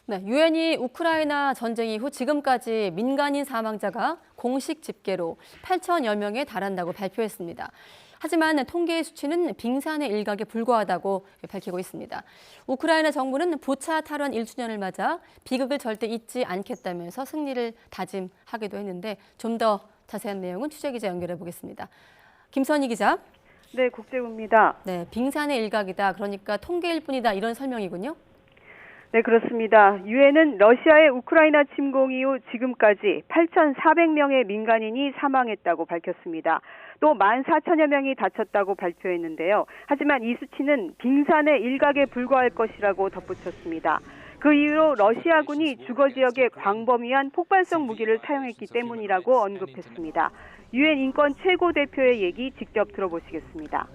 네, 유엔이 우크라이나 전쟁 이후 지금까지 민간인 사망자가 공식 집계로 8천여 명에 달한다고 발표했습니다. 하지만 통계의 수치는 빙산의 일각에 불과하다고 밝히고 있습니다. 우크라이나 정부는 부차 탈환 1주년을 맞아 비극을 절대 잊지 않겠다면서 승리를 다짐하기도 했는데 좀 더 자세한 내용은 취재기자 연결해 보겠습니다. 김선희 기자. 네, 국제부입니다. 네, 빙산의 일각이다. 그러니까 통계일 뿐이다. 이런 설명이군요. 네, 그렇습니다. 유엔은 러시아의 우크라이나 침공 이후 지금까지 8,400명의 민간인이 사망했다고 밝혔습니다. 또 14,000여 명이 다쳤다고 발표했는데요. 하지만 이 수치는 빙산의 일각에 불과할 것이라고 덧붙였습니다. 그 이유로 러시아군이 주거 지역에 광범위한 폭발성 무기를 사용했기 때문이라고 언급했습니다. 유엔 인권 최고 대표의 얘기 직접 들어보시겠습니다.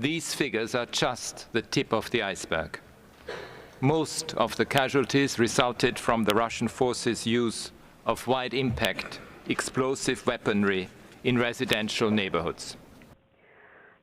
These figures are just the tip of the iceberg. Most of the casualties resulted from the Russian forces' use of wide-impact explosive weaponry in residential neighborhoods.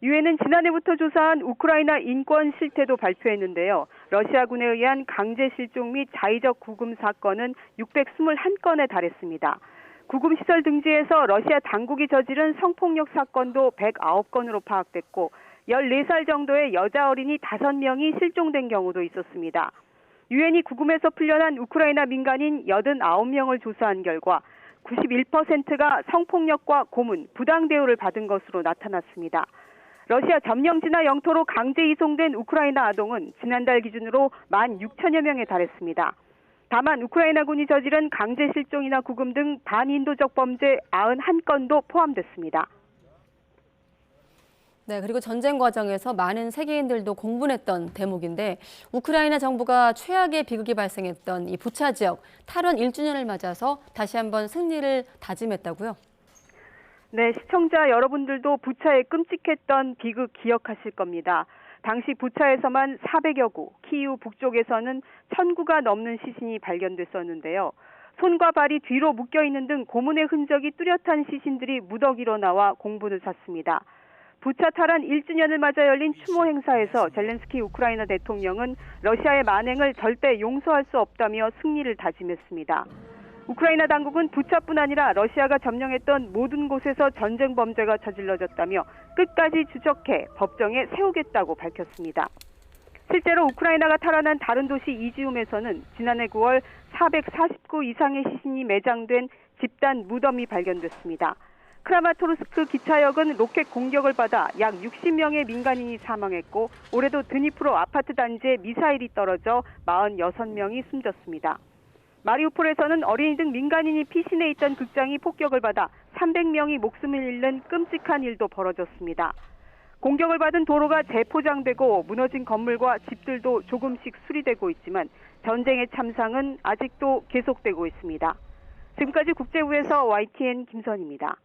유엔은 지난해부터 조사한 우크라이나 인권 실태도 발표했는데요. 러시아군에 의한 강제 실종 및 자의적 구금 사건은 621건에 달했습니다. 구금시설 등지에서 러시아 당국이 저지른 성폭력 사건도 109건으로 파악됐고 14살 정도의 여자 어린이 5명이 실종된 경우도 있었습니다. 유엔이 구금에서 풀려난 우크라이나 민간인 89명을 조사한 결과 91%가 성폭력과 고문, 부당 대우를 받은 것으로 나타났습니다. 러시아 점령지나 영토로 강제 이송된 우크라이나 아동은 지난달 기준으로 16,000여 명에 달했습니다. 다만 우크라이나군이 저지른 강제 실종이나 구금 등 반인도적 범죄 91건도 포함됐습니다. 네, 그리고 전쟁 과정에서 많은 세계인들도 공분했던 대목인데 우크라이나 정부가 최악의 비극이 발생했던 이 부차 지역 탈환 1주년을 맞아서 다시 한번 승리를 다짐했다고요? 네, 시청자 여러분들도 부차의 끔찍했던 비극 기억하실 겁니다. 당시 부차에서만 400여 구, 키이우 북쪽에서는 1,000구가 넘는 시신이 발견됐었는데요. 손과 발이 뒤로 묶여있는 등 고문의 흔적이 뚜렷한 시신들이 무더기로 나와 공분을 샀습니다. 부차 탈환 1주년을 맞아 열린 추모 행사에서 젤렌스키 우크라이나 대통령은 러시아의 만행을 절대 용서할 수 없다며 승리를 다짐했습니다. 우크라이나 당국은 부차뿐 아니라 러시아가 점령했던 모든 곳에서 전쟁 범죄가 저질러졌다며 끝까지 추적해 법정에 세우겠다고 밝혔습니다. 실제로 우크라이나가 탈환한 다른 도시 이지움에서는 지난해 9월 449 이상의 시신이 매장된 집단 무덤이 발견됐습니다. 크라마토르스크 기차역은 로켓 공격을 받아 약 60명의 민간인이 사망했고 올해도 드니프로 아파트 단지에 미사일이 떨어져 46명이 숨졌습니다. 마리우폴에서는 어린이 등 민간인이 피신해 있던 극장이 폭격을 받아 300명이 목숨을 잃는 끔찍한 일도 벌어졌습니다. 공격을 받은 도로가 재포장되고 무너진 건물과 집들도 조금씩 수리되고 있지만 전쟁의 참상은 아직도 계속되고 있습니다. 지금까지 국제부에서 YTN 김선희입니다.